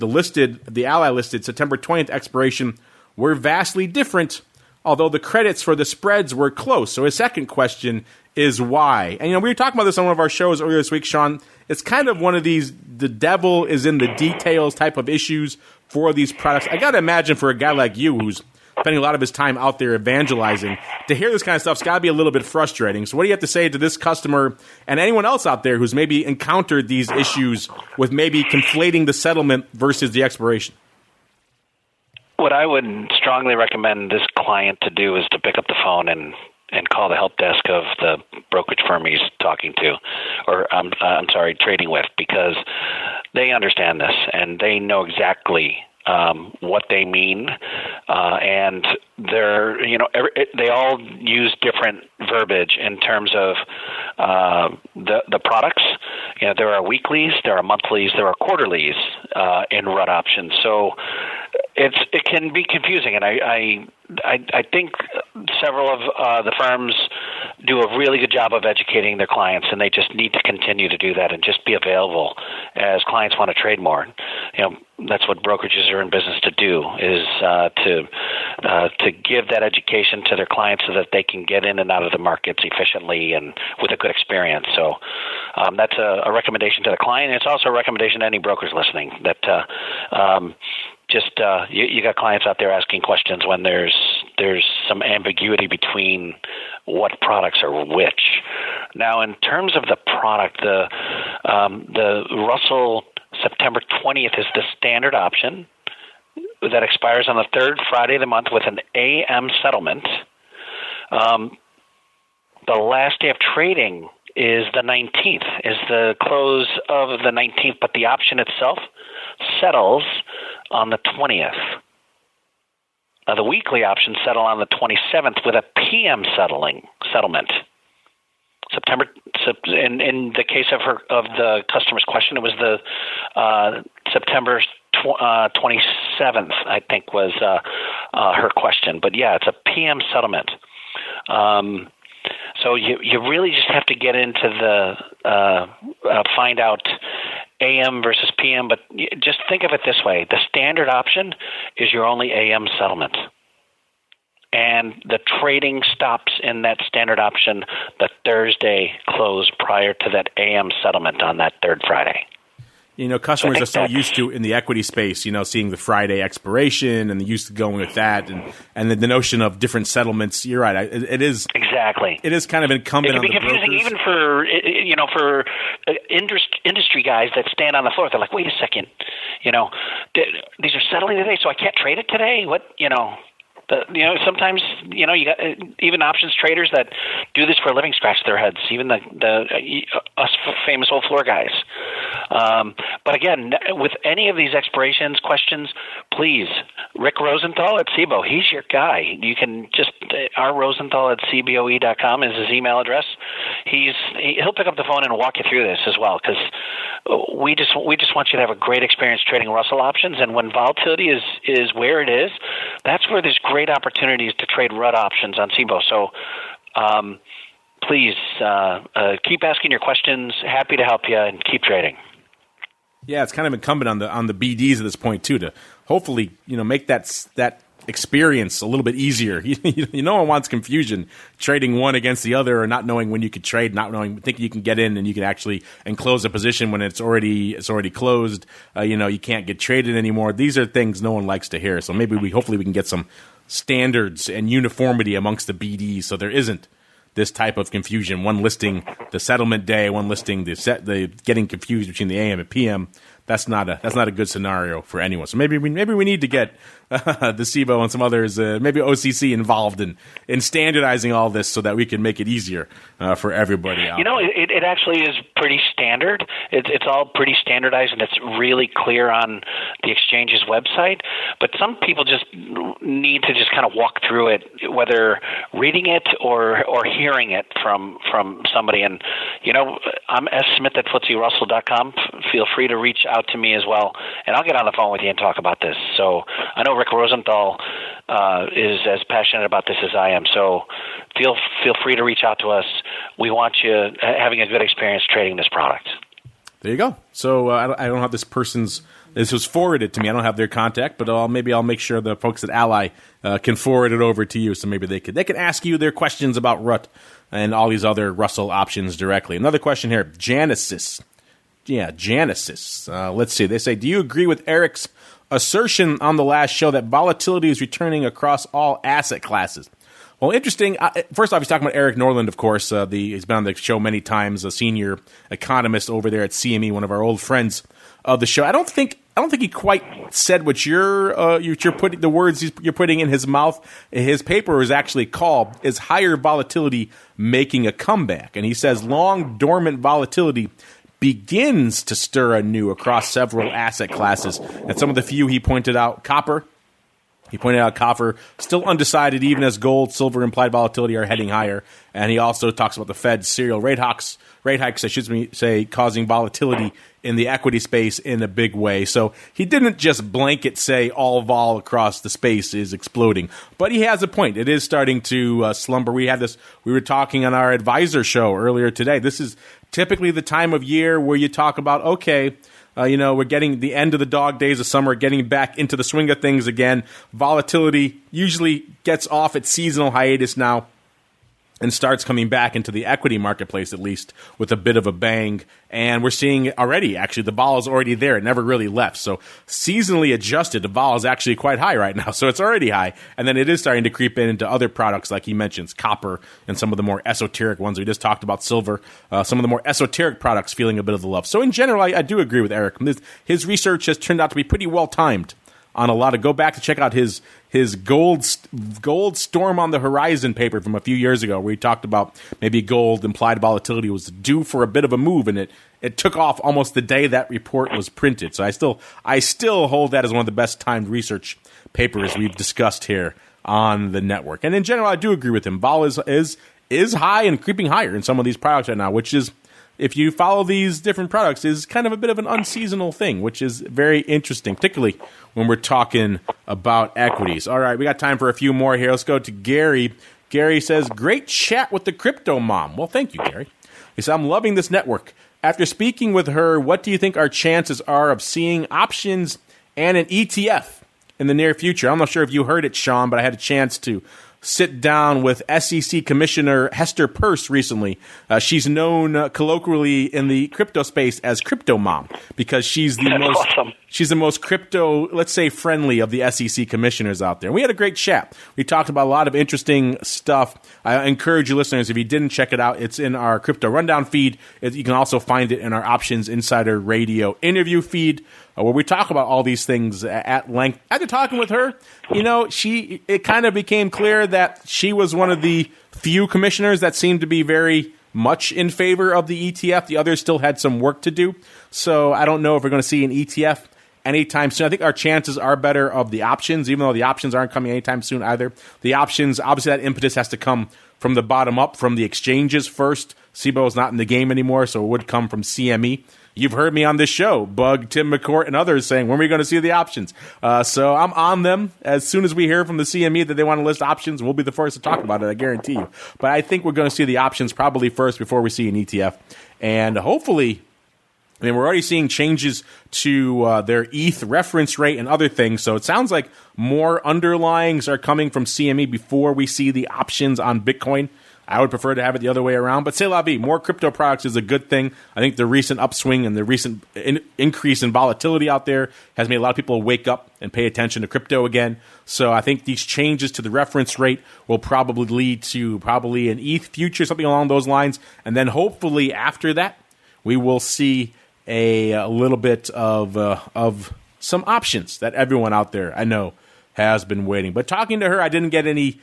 Ally listed September 20th expiration were vastly different, although the credits for the spreads were close. So his second question is why? And we were talking about this on one of our shows earlier this week, Sean. It's kind of one of these, the devil is in the details type of issues for these products. I got to imagine for a guy like you who's spending a lot of his time out there evangelizing, to hear this kind of stuff's got to be a little bit frustrating. So what do you have to say to this customer and anyone else out there who's maybe encountered these issues with maybe conflating the settlement versus the expiration? What I would strongly recommend this client to do is to pick up the phone and call the help desk of the brokerage firm he's talking to, or trading with, because they understand this and they know exactly what they mean, and they all use different verbiage in terms of the products. There are weeklies, there are monthlies, there are quarterlies in RUT options. So it can be confusing, and I think several of the firms do a really good job of educating their clients, and they just need to continue to do that and just be available as clients want to trade more. That's what brokerages are in business to do, is to give that education to their clients so that they can get in and out of the markets efficiently and with a good experience. So that's a recommendation to the client. It's also a recommendation to any brokers listening that you got clients out there asking questions when there's some ambiguity between what products are which. Now, in terms of the product, the Russell September 20th is the standard option that expires on the third Friday of the month with an AM settlement. The last day of trading is the 19th, is the close of the 19th, but the option itself settles on the 20th. The weekly options settle on the 27th with a PM settlement. September. In the case of the customer's question, it was the September 27th, I think, was her question. But yeah, it's a PM settlement. So you really just have to get into the find out AM versus PM, but just think of it this way. The standard option is your only AM settlement. And the trading stops in that standard option the Thursday close prior to that AM settlement on that third Friday. Customers are so used to, in the equity space, seeing the Friday expiration and used to going with that, and the notion of different settlements. You're right. It is exactly. It is kind of incumbent on the brokers. It can be confusing even for industry guys that stand on the floor. They're like, wait a second, these are settling today, so I can't trade it today. What, sometimes you got even options traders that do this for a living scratch their heads. Even us famous old floor guys. But again, with any of these expirations questions, please, Rick Rosenthal at CBOE, he's your guy. You can just rrosenthal@cboe.com is his email address. He'll pick up the phone and walk you through this as well, because we just want you to have a great experience trading Russell options. And when volatility is where it is, that's where there's great opportunities to trade RUD options on CBOE. So please keep asking your questions. Happy to help you, and keep trading. Yeah, it's kind of incumbent on the BDs at this point too, to hopefully make that experience a little bit easier. No one wants confusion trading one against the other, or not knowing when you could trade, thinking you can get in and you can actually close a position when it's already closed. You can't get traded anymore. These are things no one likes to hear. So maybe hopefully we can get some standards and uniformity amongst the BDs, so there isn't this type of confusion. One listing the settlement day, one listing the getting confused between the AM and PM. That's not a good scenario for anyone. So maybe we need to get the CBOE and some others, maybe OCC, involved in standardizing all this so that we can make it easier for everybody out there. It actually is pretty standard. It's all pretty standardized, and it's really clear on the exchange's website. But some people just need to just kind of walk through it, whether reading it or hearing it from somebody. And I'm smith@FTSERussell.com. Feel free to reach out to me as well, and I'll get on the phone with you and talk about this. So I know Rick Rosenthal is as passionate about this as I am. So feel free to reach out to us. We want you having a good experience trading this product. There you go. So I don't have this person's. This was forwarded to me. I don't have their contact, but maybe I'll make sure the folks at Ally can forward it over to you, so maybe they could ask you their questions about RUT and all these other Russell options directly. Another question here, Janisus. Yeah, Janisus. Let's see. They say, do you agree with Eric's assertion on the last show that volatility is returning across all asset classes? Well, interesting. First off, he's talking about Eric Norland, of course. He's been on the show many times, a senior economist over there at CME, one of our old friends of the show. I don't think he quite said what you're putting, the words you're putting in his mouth. His paper is actually called "Is Higher Volatility Making a Comeback?" And he says long dormant volatility begins to stir anew across several asset classes. And some of the few he pointed out, copper. He pointed out copper still undecided, even as gold, silver, implied volatility are heading higher. And he also talks about the Fed's serial rate hikes, I should say, causing volatility in the equity space in a big way. So he didn't just blanket say all vol across the space is exploding, but he has a point. It is starting to slumber. We were talking on our advisor show earlier today. This is typically the time of year where you talk about, okay, we're getting the end of the dog days of summer, getting back into the swing of things again. Volatility usually gets off its seasonal hiatus now and starts coming back into the equity marketplace, at least, with a bit of a bang. And we're seeing already, actually, the vol is already there. It never really left. So seasonally adjusted, the vol is actually quite high right now. So it's already high. And then it is starting to creep into other products, like he mentions, copper and some of the more esoteric ones. We just talked about silver, some of the more esoteric products feeling a bit of the love. So in general, I do agree with Eric. His research has turned out to be pretty well timed on a lot of. Go back to check out his gold storm on the horizon paper from a few years ago, where he talked about maybe gold implied volatility was due for a bit of a move, and it took off almost the day that report was printed. So I still hold that as one of the best timed research papers we've discussed here on the network. And in general, I do agree with him. Vol is high and creeping higher in some of these products right now, which is, if you follow these different products, is kind of a bit of an unseasonal thing, which is very interesting, particularly when we're talking about equities. All right, we got time for a few more here. Let's go to Gary. Gary says, great chat with the crypto mom. Well, thank you, Gary. He said, I'm loving this network. After speaking with her, what do you think our chances are of seeing options and an ETF in the near future? I'm not sure if you heard it, Sean, but I had a chance to sit down with SEC Commissioner Hester Peirce recently. She's known colloquially in the crypto space as Crypto Mom, because she's the most crypto, let's say, friendly of the SEC commissioners out there. We had a great chat. We talked about a lot of interesting stuff. I encourage you listeners, if you didn't check it out, it's in our Crypto Rundown feed. You can also find it in our Options Insider Radio interview feed, where we talk about all these things at length. After talking with her, it kind of became clear that she was one of the few commissioners that seemed to be very much in favor of the ETF. The others still had some work to do. So I don't know if we're going to see an ETF anytime soon. I think our chances are better of the options, even though the options aren't coming anytime soon either. The options, obviously that impetus has to come from the bottom up, from the exchanges first. SIBO is not in the game anymore, so it would come from CME. You've heard me on this show, Bug, Tim McCourt, and others saying, when are we going to see the options? So I'm on them. As soon as we hear from the CME that they want to list options, we'll be the first to talk about it, I guarantee you. But I think we're going to see the options probably first before we see an ETF. And hopefully, we're already seeing changes to their ETH reference rate and other things. So it sounds like more underlyings are coming from CME before we see the options on Bitcoin. I would prefer to have it the other way around, but c'est la vie. More crypto products is a good thing. I think the recent upswing and the recent increase in volatility out there has made a lot of people wake up and pay attention to crypto again. So I think these changes to the reference rate will probably lead to an ETH future, something along those lines. And then hopefully after that, we will see a little bit of some options that everyone out there I know has been waiting. But talking to her, I didn't get any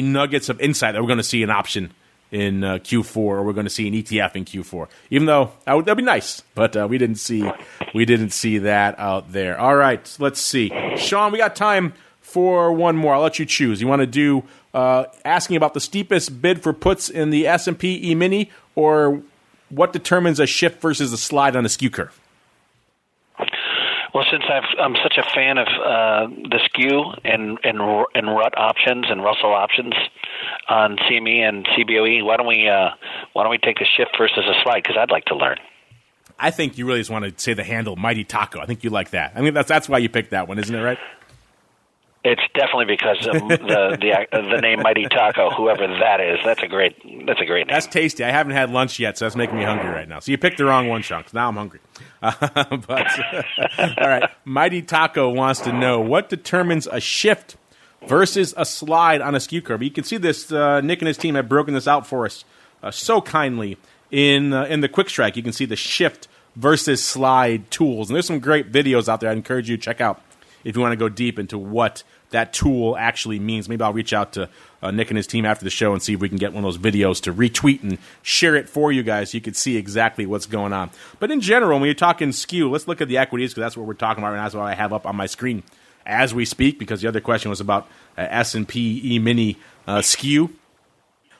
nuggets of insight that we're going to see an option in Q4 or we're going to see an ETF in Q4. Even though that'd be nice, but we didn't see that out there. All right, let's see, Sean. We got time for one more. I'll let you choose. You want to do asking about the steepest bid for puts in the S&P E-mini, or what determines a shift versus a slide on a skew curve? Well, since I'm such a fan of the skew and RUT options and Russell options on CME and CBOE, why don't we take the shift versus a slide? Because I'd like to learn. I think you really just want to say the handle Mighty Taco. I think you like that. I mean, that's why you picked that one, isn't it? Right? It's definitely because of the name Mighty Taco, whoever that is. That's a great name. That's tasty. I haven't had lunch yet, so that's making me hungry right now. So you picked the wrong one, Sean, 'cause now I'm hungry. All right. Mighty Taco wants to know what determines a shift versus a slide on a skew curve. You can see this. Nick and his team have broken this out for us so kindly in the Quick Strike. You can see the shift versus slide tools, and there's some great videos out there. I'd encourage you to check out if you want to go deep into what that tool actually means. Maybe I'll reach out to Nick and his team after the show and see if we can get one of those videos to retweet and share it for you guys so you can see exactly what's going on. But in general, when you're talking skew, let's look at the equities, because that's what we're talking about, and that's what I have up on my screen as we speak, because the other question was about S&P E-mini skew.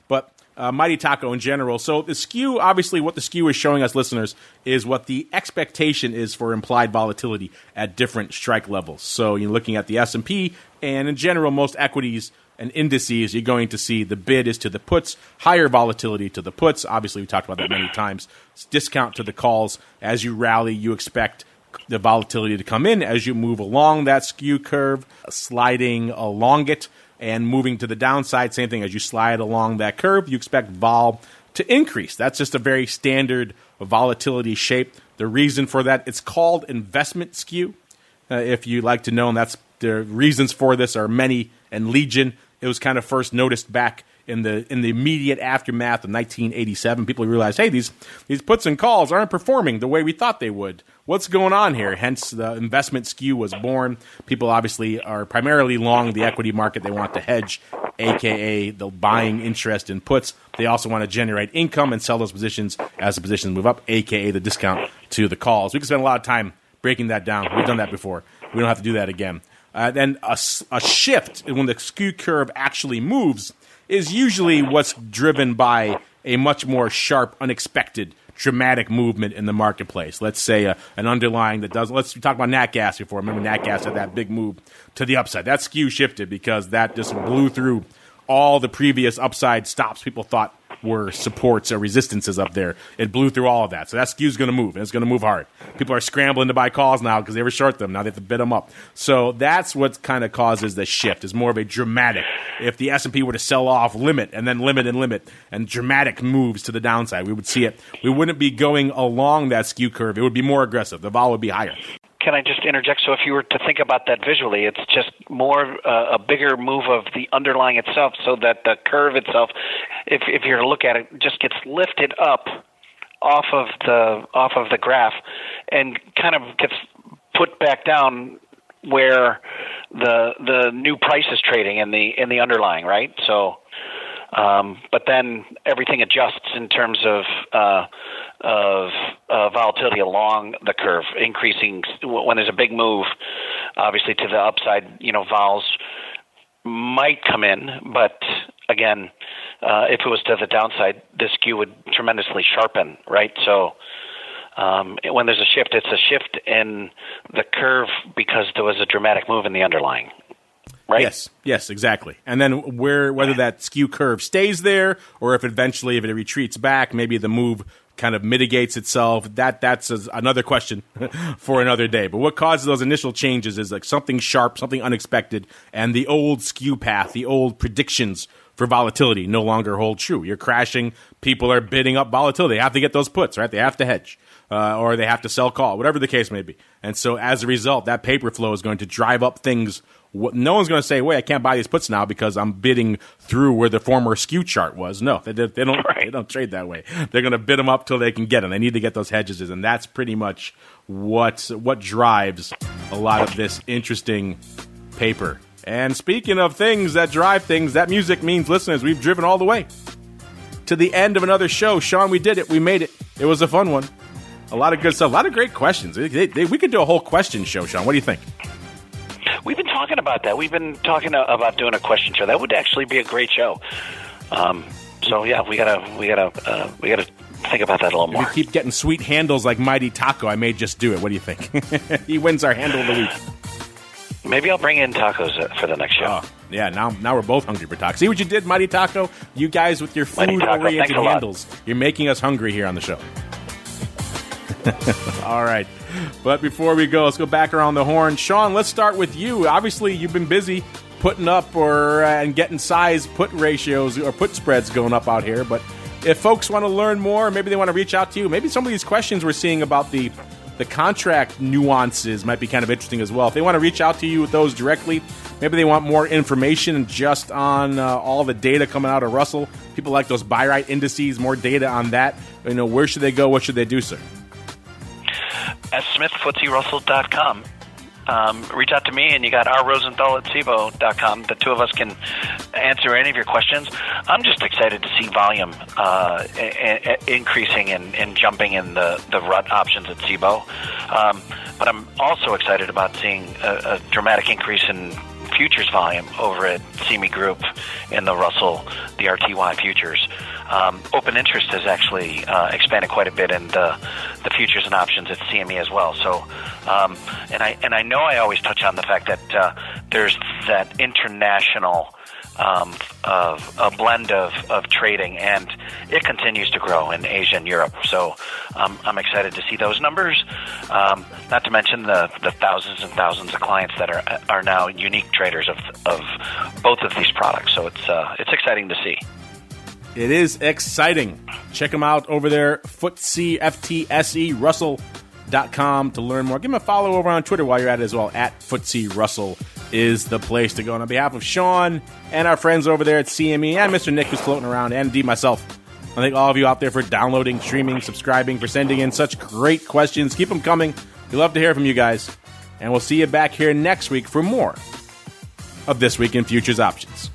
But Mighty Taco in general. So the skew, obviously what the skew is showing us, listeners, is what the expectation is for implied volatility at different strike levels. So you're looking at the S&P, and in general, most equities and indices, you're going to see the bid is to the puts, higher volatility to the puts. Obviously, we talked about that many times. Discount to the calls. As you rally, you expect the volatility to come in as you move along that skew curve, sliding along it and moving to the downside. Same thing, as you slide along that curve, you expect vol to increase. That's just a very standard volatility shape. The reason for that, it's called investment skew, if you like to know, and that's the reasons for this are many and legion. It was kind of first noticed back in the immediate aftermath of 1987. People realized, hey, these puts and calls aren't performing the way we thought they would. What's going on here? Hence, the investment skew was born. People obviously are primarily long the equity market. They want to hedge, a.k.a. the buying interest in puts. They also want to generate income and sell those positions as the positions move up, a.k.a. the discount to the calls. We can spend a lot of time breaking that down. We've done that before. We don't have to do that again. Then a shift when the skew curve actually moves is usually what's driven by a much more sharp, unexpected, dramatic movement in the marketplace. Let's say an underlying that does. Let's talk about Nat Gas before. Remember, Nat Gas had that big move to the upside. That skew shifted because that just blew through all the previous upside stops people thought were supports or resistances up there. It blew through all of that. So that skew's going to move, and it's going to move hard. People are scrambling to buy calls now because they were short them. Now they have to bid them up. So that's what kind of causes the shift. It's more of a dramatic. If the S&P were to sell off, limit, and then limit, and dramatic moves to the downside, we would see it. We wouldn't be going along that skew curve. It would be more aggressive. The vol would be higher. Can I just interject? So if you were to think about that visually, it's just more a bigger move of the underlying itself, so that the curve itself, if you're to look at it, just gets lifted up off of the graph and kind of gets put back down where the new price is trading in the underlying, right? So, but then everything adjusts in terms of volatility along the curve, increasing when there's a big move. Obviously, to the upside, vols might come in, but again, if it was to the downside, the skew would tremendously sharpen, right? So when there's a shift, it's a shift in the curve because there was a dramatic move in the underlying. Right? Yes, exactly. And then whether that skew curve stays there or if it retreats back, maybe the move kind of mitigates itself. That's another question for another day. But what causes those initial changes is like something sharp, something unexpected, and the old skew path, the old predictions for volatility no longer hold true. You're crashing. People are bidding up volatility. They have to get those puts, right? They have to hedge. Or they have to sell call, whatever the case may be. And so as a result, that paper flow is going to drive up things. No one's going to say, wait, I can't buy these puts now because I'm bidding through where the former skew chart was. No, they don't. Right. They don't trade that way. They're going to bid them up till they can get them. They need to get those hedges, and that's pretty much what drives a lot of this interesting paper. And speaking of things that drive things, that music means, listeners, we've driven all the way to the end of another show. Sean, we did it. We made it. It was a fun one. A lot of good stuff. A lot of great questions. We could do a whole question show, Sean. What do you think? We've been talking about that. We've been talking about doing a question show. That would actually be a great show. So yeah, we gotta think about that a little more. If we keep getting sweet handles like Mighty Taco, I may just do it. What do you think? He wins our handle of the week. Maybe I'll bring in tacos for the next show. Oh, yeah, now we're both hungry for tacos. See what you did, Mighty Taco? You guys with your food-oriented handles. You're making us hungry here on the show. All right. But before we go, let's go back around the horn. Sean, let's start with you. Obviously, you've been busy putting up and getting size put ratios or put spreads going up out here. But if folks want to learn more, maybe they want to reach out to you. Maybe some of these questions we're seeing about the contract nuances might be kind of interesting as well. If they want to reach out to you with those directly, maybe they want more information just on all the data coming out of Russell. People like those buy right indices, more data on that. Where should they go? What should they do, sir? At smithfootsierussell.com. Reach out to me, and you got rrosenthal at cboe.com. The two of us can answer any of your questions. I'm just excited to see volume increasing and jumping in the RUT options at cboe. But I'm also excited about seeing a dramatic increase in futures volume over at CME Group in the Russell, the RTY futures. Open interest has actually expanded quite a bit in the futures and options at CME as well. So, and I know I always touch on the fact that there's that international a blend of trading, and it continues to grow in Asia and Europe. So I'm excited to see those numbers. Not to mention the thousands and thousands of clients that are now unique traders of both of these products. So it's exciting to see. It is exciting. Check them out over there, FTSE, FTSE, Russell.com to learn more. Give them a follow over on Twitter while you're at it as well. At FTSE Russell is the place to go. And on behalf of Sean and our friends over there at CME and Mr. Nick who's floating around, and indeed myself, I thank all of you out there for downloading, streaming, subscribing, for sending in such great questions. Keep them coming. We love to hear from you guys. And we'll see you back here next week for more of This Week in Futures Options.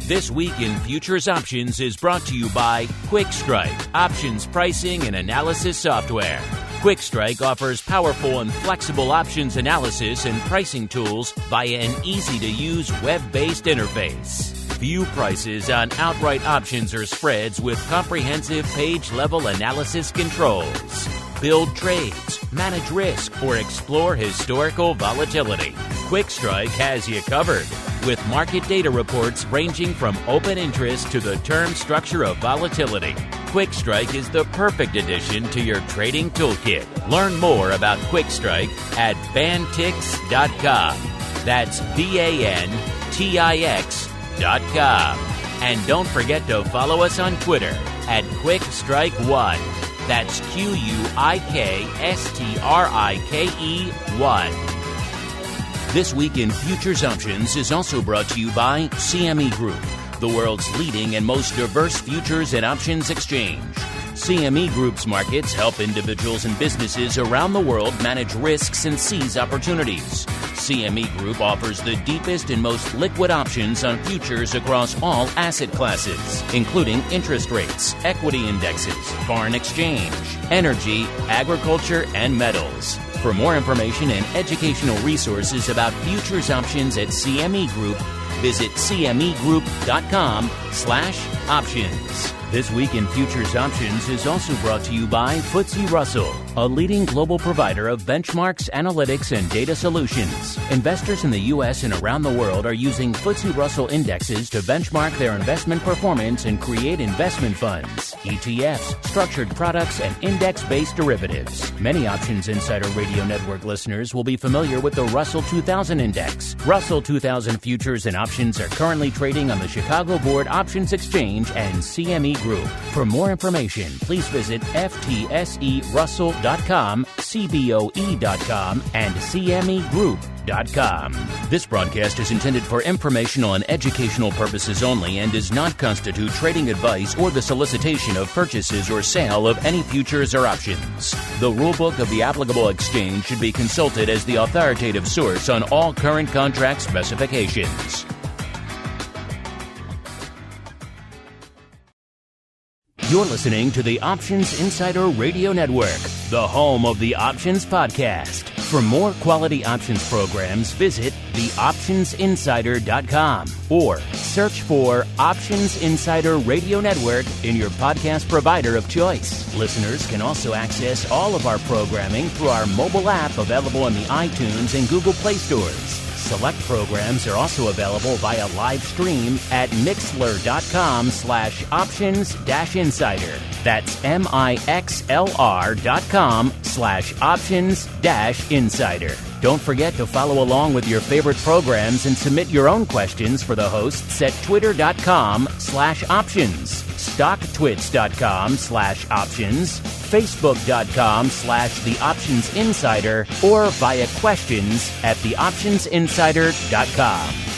This Week in Futures Options is brought to you by QuickStrike, options pricing and analysis software. QuickStrike offers powerful and flexible options analysis and pricing tools via an easy-to-use web-based interface. View prices on outright options or spreads with comprehensive page-level analysis controls. Build trades, manage risk, or explore historical volatility. QuickStrike has you covered, with market data reports ranging from open interest to the term structure of volatility. QuickStrike is the perfect addition to your trading toolkit. Learn more about QuickStrike at bantix.com. That's BANTIX.com. And don't forget to follow us on Twitter at QuickStrike1. That's QUIKSTRIKE1. This Week in Futures Options is also brought to you by CME Group, the world's leading and most diverse futures and options exchange. CME Group's markets help individuals and businesses around the world manage risks and seize opportunities. CME Group offers the deepest and most liquid options on futures across all asset classes, including interest rates, equity indexes, foreign exchange, energy, agriculture, and metals. For more information and educational resources about futures options at CME Group, visit cmegroup.com/options. This Week in Futures Options is also brought to you by FTSE Russell, a leading global provider of benchmarks, analytics, and data solutions. Investors in the U.S. and around the world are using FTSE Russell indexes to benchmark their investment performance and create investment funds, ETFs, structured products, and index-based derivatives. Many Options Insider Radio Network listeners will be familiar with the Russell 2000 Index. Russell 2000 futures and options are currently trading on the Chicago Board Options Exchange and CME Group. For more information, please visit FTSERussell.com, CBOE.com, and CMEGroup.com. This broadcast is intended for informational and educational purposes only and does not constitute trading advice or the solicitation of purchases or sale of any futures or options. The rulebook of the applicable exchange should be consulted as the authoritative source on all current contract specifications. You're listening to the Options Insider Radio Network, the home of the Options Podcast. For more quality options programs, visit theoptionsinsider.com or search for Options Insider Radio Network in your podcast provider of choice. Listeners can also access all of our programming through our mobile app available in the iTunes and Google Play stores. Select programs are also available via live stream at mixlr.com/options-insider. That's mixlr.com/options-insider. Don't forget to follow along with your favorite programs and submit your own questions for the hosts at twitter.com/options, stocktwits.com/options, facebook.com/theoptionsinsider, or via questions at theoptionsinsider.com.